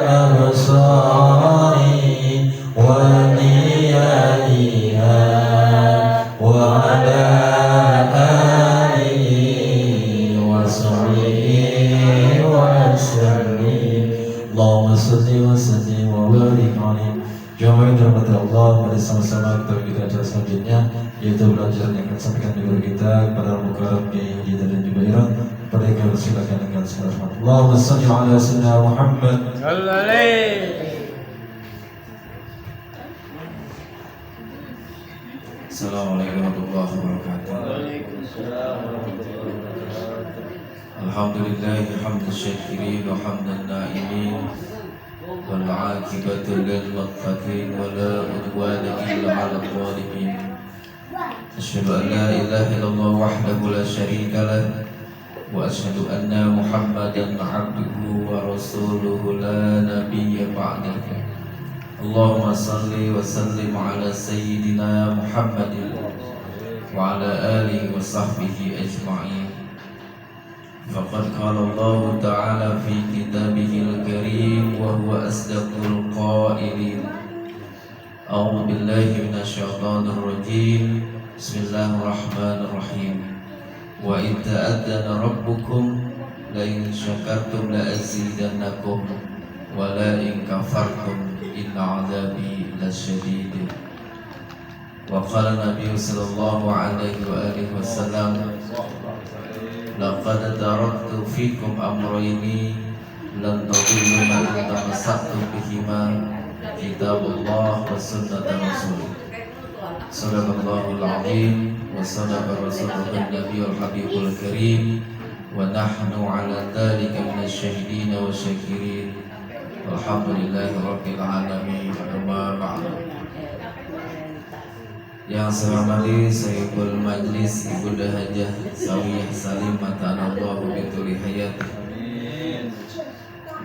الأبصار ونيائها وعلى آله وصحبه وسلم اللهم صل وسلم وبارك عليه. Jamaah dirahmati Allah, mari sama-sama kita mengikuti acara selanjutnya, yaitu belajar yang akan disampaikan di guru kita kepada Al-Mukarram Kiai Haji dan Jubairah. Pada yang bersilakan dengan segala hormat. Allahumma shalli ala sayyidina Muhammad. Assalamualaikum warahmatullahi wabarakatuh. Alhamdulillahi hamdan syakirin wa hamdan na'imin wal 'aqibatu lil muttaqin wa la 'udwana illa 'alal zalimin. Asyhadu an la ilaha illallah wahdahu la syarika lah wa asyhadu anna Muhammadan 'abduhu wa rasuluhu la nabiyya ba'dahu. Allahumma salli wa sallim ala sayyidina Muhammadin wa ala alihi wa sahbihi ajma'in. Faqad qala Allah ta'ala fi kitabihil karim wa huwa asdaqul qailin. A'udzu billahi minasyaitonir rajim. Bismillahirrahmanirrahim. Wa in ta'addana rabbukum la in syakartum la azidannakum wa la in kafartum inna 'adzabi lasyadid. Wa qala Nabi sallallahu alaihi wa alihi wasallam, laqad taraktu fikum amrayni lan tadillu ma tamassaktum bihima kitabullah wa sunnata rasulih. Sadaqallahul azim wa sadaqa rasulun nabiyul habibul karim wa nahnu ala dhalika minasyahidin wa syakirin. Alhamdulillahi rabbil alamin. Amma ba'du. Yang saya hormati Sayyidul Majlis Ibunda Hajah Zawiyah Salimah Tanallahu bituli hayat.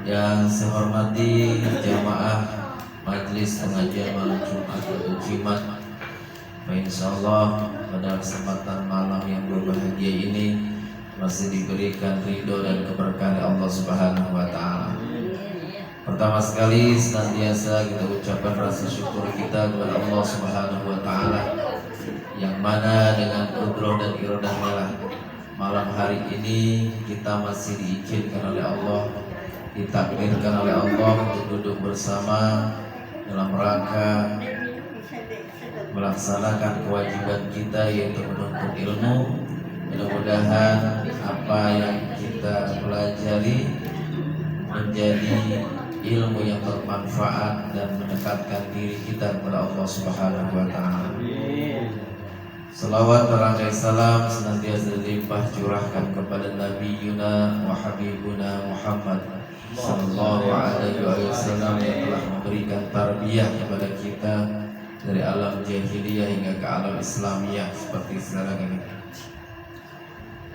Yang saya hormati jamaah Majlis Pengajian Malam Jumat atau Jimat. Insyaallah pada kesempatan malam yang berbahagia ini masih diberikan ridho dan keberkahan Allah Subhanahu wa taala. Pertama sekali senantiasa kita ucapkan rasa syukur kita kepada Allah Subhanahu wa taala yang mana dengan qudrat dan iradahnya malam hari ini kita masih diizinkan oleh Allah, ditakdirkan oleh Allah untuk duduk bersama dalam rangka melaksanakan kewajiban kita yaitu menuntut ilmu. Mudah-mudahan apa yang kita pelajari menjadi ilmu yang bermanfaat dan mendekatkan diri kita kepada Allah Subhanahu wa taala. Salawat berangkai salam senantiasa dilimpah curahkan kepada Nabi Yuna wa Habibuna Muhammad sallallahu alaihi wasallam yang telah memberikan tarbiyah kepada kita dari alam jahiliyah hingga ke alam Islamiyah seperti sekarang ini.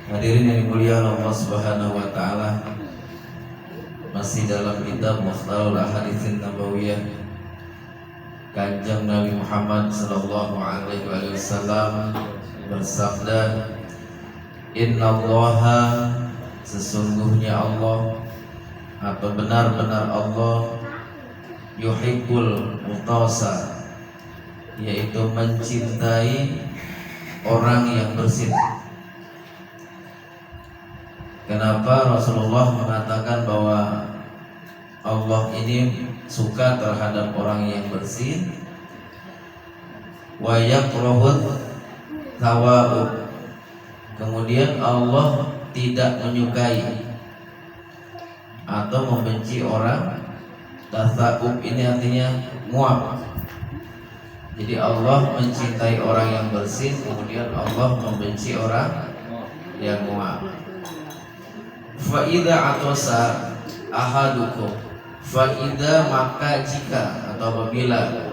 Hadirin yang dimuliakan Allah Subhanahu wa taala, masih dalam kitab Mukhtarul Ahaditsin Nabawiyah, Kanjeng Nabi Muhammad sallallahu alaihi wasallam bersabda, "Innallaha, sesungguhnya Allah atau benar-benar Allah, yuhibbul mutawassa, yaitu mencintai orang yang bersih." Kenapa Rasulullah mengatakan bahwa Allah ini suka terhadap orang yang bersih? Wa yakrahut tawa'ub, kemudian Allah tidak menyukai atau membenci orang tasawuf. Ini artinya muab. Jadi Allah mencintai orang yang bersih, kemudian Allah membenci orang yang muab. Fa'idha atosa ahadukum, fa'idha maka jika atau apabila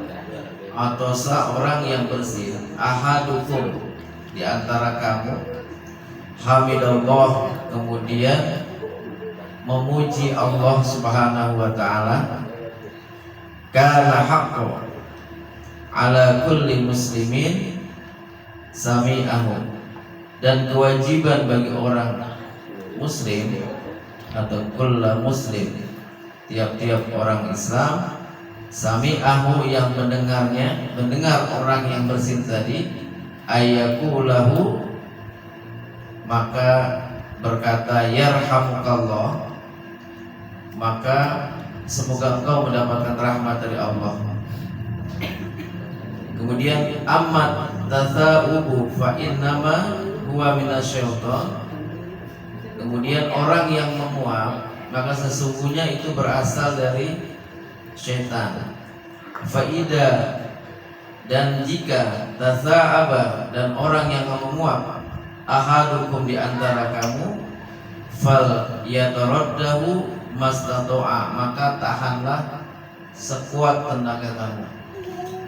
atosa orang yang bersih, ahadukum di antara kamu, hamidallah kemudian memuji Allah Subhanahu wa taala, kana haqqo ala kulli muslimin sami'ahu, dan kewajiban bagi orang muslim atau kulla muslim tiap-tiap orang Islam sami'ahu yang mendengarnya, mendengar orang yang bersin tadi, ayaqulahu maka berkata yarhamukallah, maka semoga engkau mendapatkan rahmat dari Allah. Kemudian amat tasaubu fa innama huwa minasyaiton. Kemudian orang yang menguap maka sesungguhnya itu berasal dari syaitan. Faida, dan jika tasa'aba, dan orang yang menguap ahadukum di antara kamu, fal yataraddahu mastata'a, maka tahanlah sekuat tenaga kamu.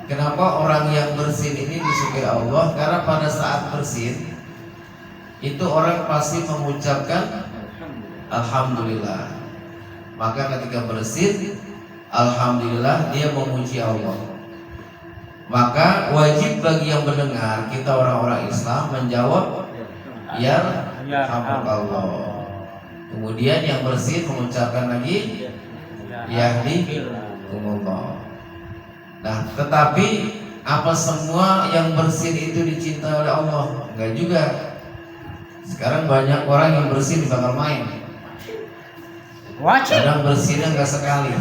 Kenapa orang yang bersin ini disukai Allah? Karena pada saat bersin itu orang pasti mengucapkan alhamdulillah. Maka ketika bersin alhamdulillah dia memuji Allah. Maka wajib bagi yang mendengar, kita orang-orang Islam menjawab yarhamukallah. Kemudian yang bersin mengucapkan lagi yahdikumullah. Nah, tetapi apa semua yang bersin itu dicintai oleh Allah? Enggak juga. Sekarang banyak orang yang bersin bakal main. Kadang bersinnya enggak sekali.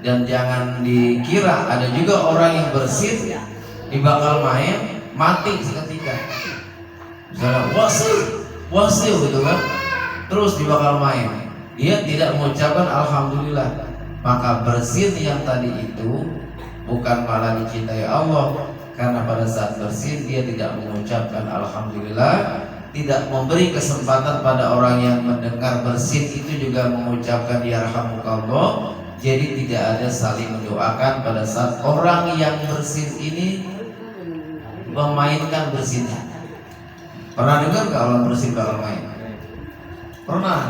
Dan jangan dikira ada juga orang yang bersin bakal main mati seketika. Misalnya wasil gitu kan, terus bakal main. Dia tidak mengucapkan alhamdulillah. Maka bersin yang tadi itu bukan malah dicintai Allah, karena pada saat bersin dia tidak mengucapkan alhamdulillah, tidak memberi kesempatan pada orang yang mendengar bersin itu juga mengucapkan yarhamukallah. Jadi tidak ada saling mendoakan pada saat orang yang bersin ini memainkan bersinnya. Pernah dengar nggak orang bersin bakal main? Pernah.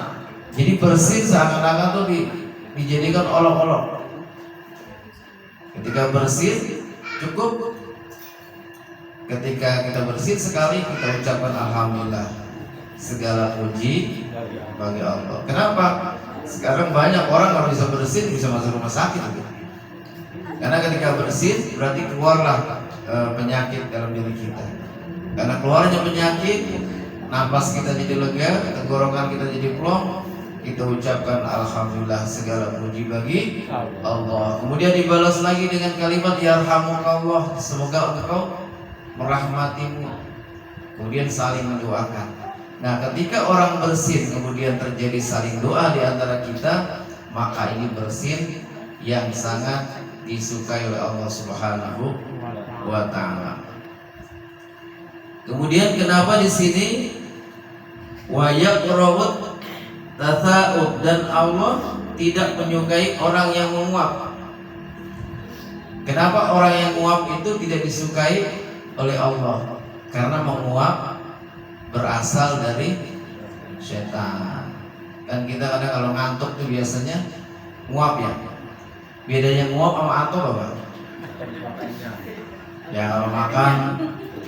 Jadi bersin seakan-akan tuh dijadikan olok-olok. Ketika bersin cukup, ketika kita bersin sekali kita ucapkan alhamdulillah, segala puji bagi Allah. Kenapa? Sekarang banyak orang kalau bisa bersin bisa masuk rumah sakit gitu. Karena ketika bersin berarti keluarlah penyakit dalam diri kita. Karena keluarnya penyakit, napas kita jadi lega, tenggorokan kita jadi plong, kita ucapkan alhamdulillah, segala puji bagi Allah. Kemudian dibalas lagi dengan kalimat yarhamukallah, semoga engkau merahmatimu. Kemudian saling mendoakan. Nah, ketika orang bersin kemudian terjadi saling doa di antara kita, maka ini bersin yang sangat disukai oleh Allah Subhanahu wa taala. Kemudian kenapa di sini wa yaqrawut tasa'ub, dan Allah tidak menyukai orang yang menguap. Kenapa orang yang menguap itu tidak disukai oleh Allah? Karena menguap berasal dari setan. Kan kita kadang kalau ngantuk tuh biasanya nguap ya. Bedanya nguap sama antuk apa? Ya kalau makan,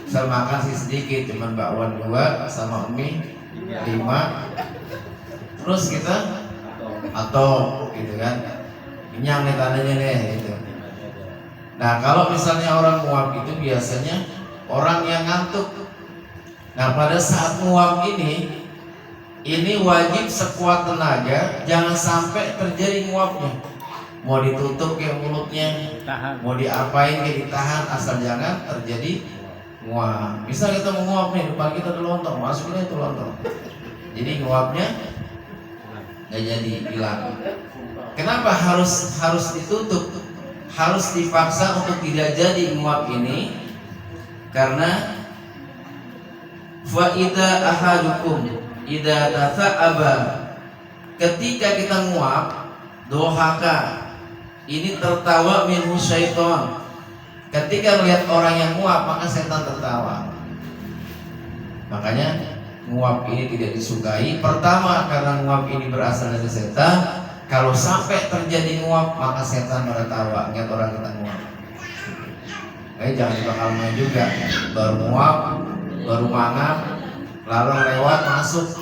saya makan sih sedikit, cuman bakwan 2 sama mie 5. Terus kita atau gitu kan, kenyang nih tandanya nih gitu. Nah kalau misalnya orang nguap itu biasanya orang yang ngantuk. Nah pada saat nguap ini wajib sekuat tenaga, jangan sampai terjadi nguapnya. Mau ditutup kayak mulutnya, mau diapain kayak ditahan, asal jangan terjadi nguap. Misal kita mau nguap nih, depan kita ada lontong, masukin itu lontong. Jadi nguapnya nggak jadi, hilang. Kenapa harus ditutup? Harus dipaksa untuk tidak jadi nguap ini? Karena fa idza ahadukum idza tasa'aba, ketika kita nguap, dohaka, ini tertawa minhu syaiton. Ketika melihat orang yang nguap maka setan tertawa. Makanya nguap ini tidak disukai. Pertama karena nguap ini berasal dari setan. Kalau sampai terjadi nguap maka setan tertawa ngeliat orang kita nguap. Jangan bakal main juga. Baru nguap, baru mangap, lalu lewat masuk.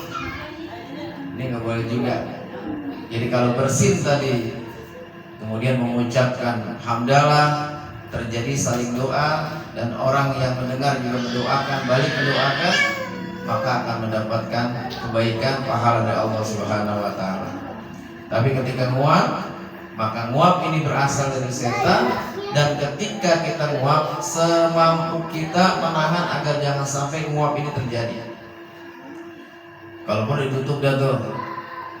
Ini nggak boleh juga. Jadi kalau bersin tadi kemudian mengucapkan hamdalah, terjadi saling doa dan orang yang mendengar juga mendoakan, balik mendoakan, maka akan mendapatkan kebaikan pahala dari Allah Subhanahu wa taala. Tapi ketika nguap, maka nguap ini berasal dari setan, dan ketika kita nguap semampu kita menahan agar jangan sampai nguap ini terjadi. Kalaupun ditutup dah tuh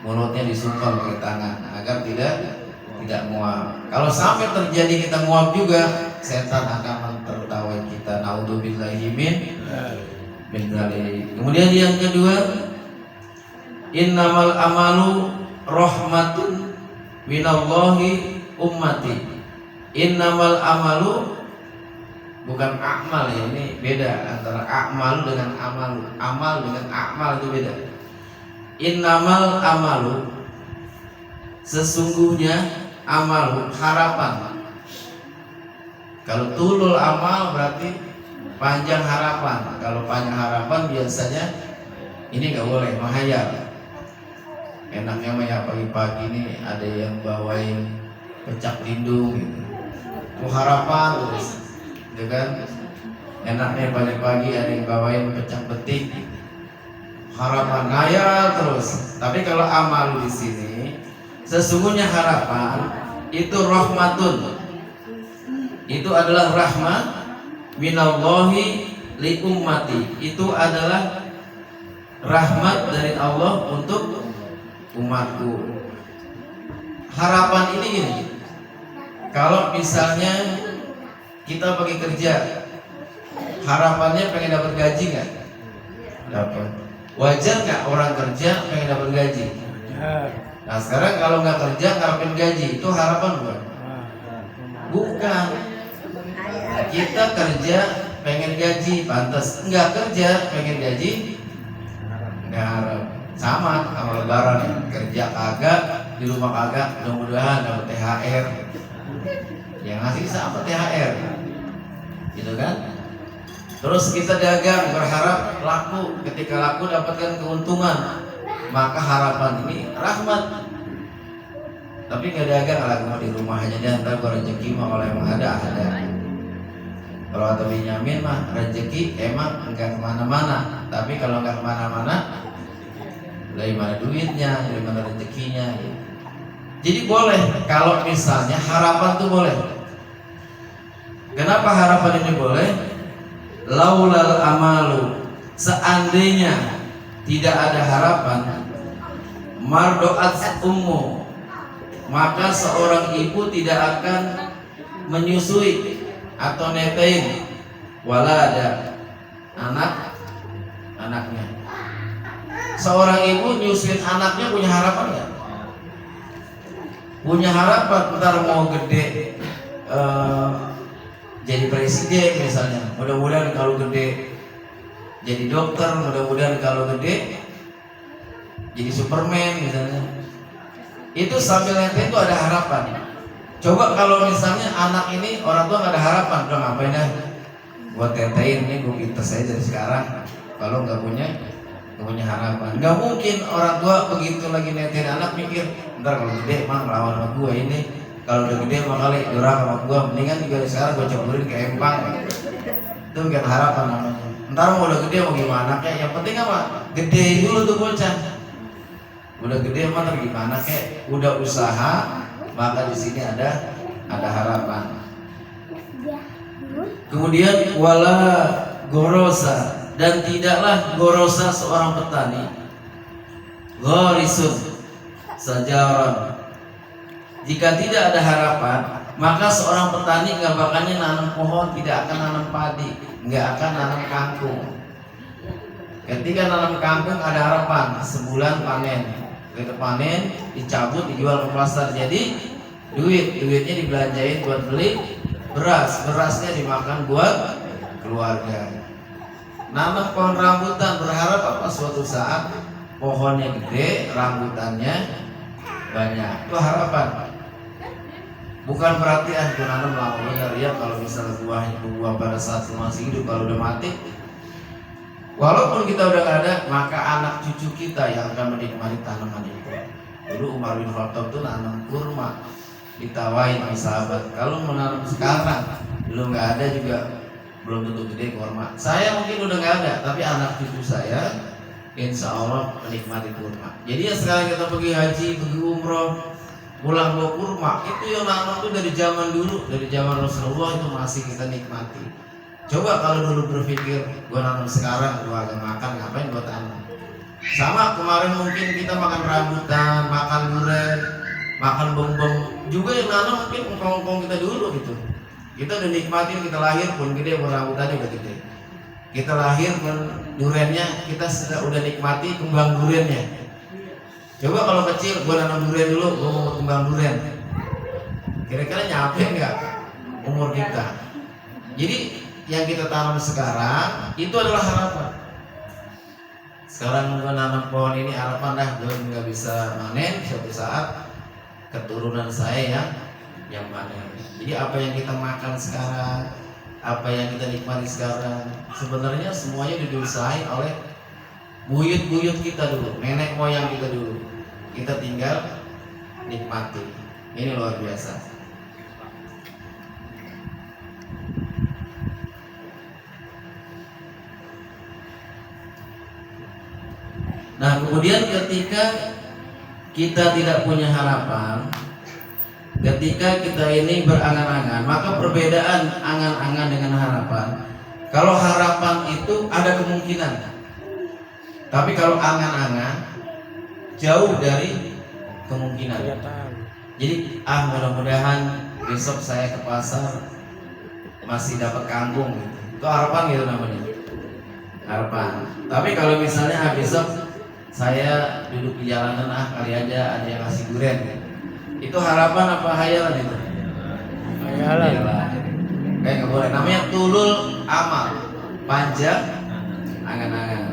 mulutnya, disumpal pakai tangan agar tidak nguap. Kalau sampai terjadi kita nguap juga, setan akan tertawai kita. Naudzubillahi min dzalik. Kemudian yang kedua, innamal amalu rahmatun minallahi ummati. Innamal amalu, bukan amal ya, ini beda antara amal dengan amal. Amal dengan amal itu beda. Innamal amalu, sesungguhnya amal, harapan. Kalau tulul amal berarti panjang harapan. Kalau panjang harapan biasanya ini nggak boleh menghayal. Enaknya mah ya pagi-pagi nih ada yang bawain pecak lindung gitu, mau harapan terus, gitu kan? Enaknya pagi-pagi ada yang bawain pecak betik, harapan ngayal terus. Tapi kalau amal di sini, sesungguhnya harapan itu rahmatun, itu adalah rahmat minallahi li ummati, itu adalah rahmat dari Allah untuk umatku. Harapan ini gini, kalau misalnya kita pergi kerja, harapannya pengen dapat gaji nggak? Dapat. Wajar nggak orang kerja pengen dapat gaji? Nah sekarang kalau nggak kerja ngarepin gaji, itu harapan bukan? Bukan. Kita kerja pengen gaji, pantas. Nggak kerja pengen gaji, nggak harap. Sama lebaran ya, kerja kagak, di rumah kagak, mudah-mudahan dapat THR. Yang ngasih sama THR, gitu kan? Terus kita dagang berharap laku, ketika laku dapatkan keuntungan, maka harapan ini rahmat. Tapi nggak dagang, laku di rumah aja deh, ntar gua rezeki mah kalau emang ada. Kalau kata Benyamin mah rezeki emang enggak kemana-mana, tapi kalau enggak kemana-mana, dari mana duitnya, dari mana rezekinya. Jadi boleh kalau misalnya harapan tuh boleh. Kenapa harapan ini boleh? Laulal amalu, seandainya tidak ada harapan, mardoat ummu, maka seorang ibu tidak akan menyusui atau netein walada anaknya. Seorang ibu nyusuin anaknya punya harapan nggak? Punya harapan ntar mau gede jadi presiden misalnya. Mudah-mudahan kalau gede jadi dokter, mudah-mudahan kalau gede jadi Superman misalnya. Itu sambil nanti itu ada harapan. Coba kalau misalnya anak ini orang tua nggak ada harapan, udah ngapain dah? Buat tetein ini gue pinter saya dari sekarang. Kalau nggak punya harapan, nggak mungkin orang tua begitu lagi netein anak mikir, ntar kalau gede emang ngelawan sama gue ini. Kalau udah gede emang kali durang sama gue, mendingan juga sekarang gue ceburin ke empang. Itu bukan harapan namanya. Ntar mau udah gede mau gimana kayak, yang penting apa? Gede dulu tuh bocah. Udah gede emang ntar gimana kayak, udah usaha. Maka di sini ada harapan. Kemudian wala gorosa, dan tidaklah gorosa seorang petani, gharisun sajaran. Jika tidak ada harapan, maka seorang petani nggak bakalnya nanam pohon, tidak akan nanam padi, nggak akan nanam kangkung. Ketika nanam kangkung ada harapan, sebulan panen. Kita panen, dicabut, dijual ke pasar, jadi duitnya dibelanjain buat beli beras, berasnya dimakan buat keluarga. Nanam pohon rambutan, berharap apa suatu saat pohonnya gede, rambutannya banyak. Itu harapan. Bukan berarti aku nanam lama benar ya, kalau misalnya buah pada saat masih hidup, kalau udah mati, walaupun kita udah gak ada, maka anak cucu kita yang akan menikmati tanaman itu. Dulu Umar bin Khattab tuh nanam kurma, ditawain sama sahabat, kalau menanam sekarang belum nggak ada juga belum tentu gede kurma. Saya mungkin udah nggak ada, tapi anak cucu saya insya Allah menikmati kurma. Jadi ya sekarang kita pergi haji, pergi umroh, pulang bawa kurma, itu yang nanam tuh dari zaman dulu, dari zaman Rasulullah itu masih kita nikmati. Coba kalau dulu berpikir gua nanam sekarang gua agak makan, ngapain gua tanam. Sama kemarin mungkin kita makan rambutan, makan durian, makan bongbong, juga yang nanam mungkin engkong-engkong kita dulu gitu. Kita udah nikmatin, kita lahir pun gede, rambutannya udah gede. Kita lahir pun duriannya kita udah nikmati kembang duriannya. Coba kalau kecil gua nanam durian dulu, gua mau kembang durian, kira-kira nyampe nggak umur kita? Jadi yang kita tanam sekarang itu adalah harapan. Sekarang gua nanam pohon ini harapan dah gua nggak bisa manen, suatu saat keturunan saya yang manen. Jadi apa yang kita makan sekarang, apa yang kita nikmati sekarang, sebenarnya semuanya diusahain oleh buyut-buyut kita dulu, nenek moyang kita dulu. Kita tinggal nikmati. Ini luar biasa. Nah, kemudian ketika kita tidak punya harapan, ketika kita ini berangan-angan, maka perbedaan angan-angan dengan harapan. Kalau harapan itu ada kemungkinan, tapi kalau angan-angan jauh dari kemungkinan. Jadi mudah-mudahan besok saya ke pasar masih dapat kangkung gitu. Itu harapan gitu namanya, harapan. Tapi kalau misalnya besok saya duduk di jalanan, kali aja ada yang ngasih durian gitu. Itu harapan apa hayalan itu? Hayalan. Kayak nggak boleh. Namanya tulul amal, panjang angan-angan.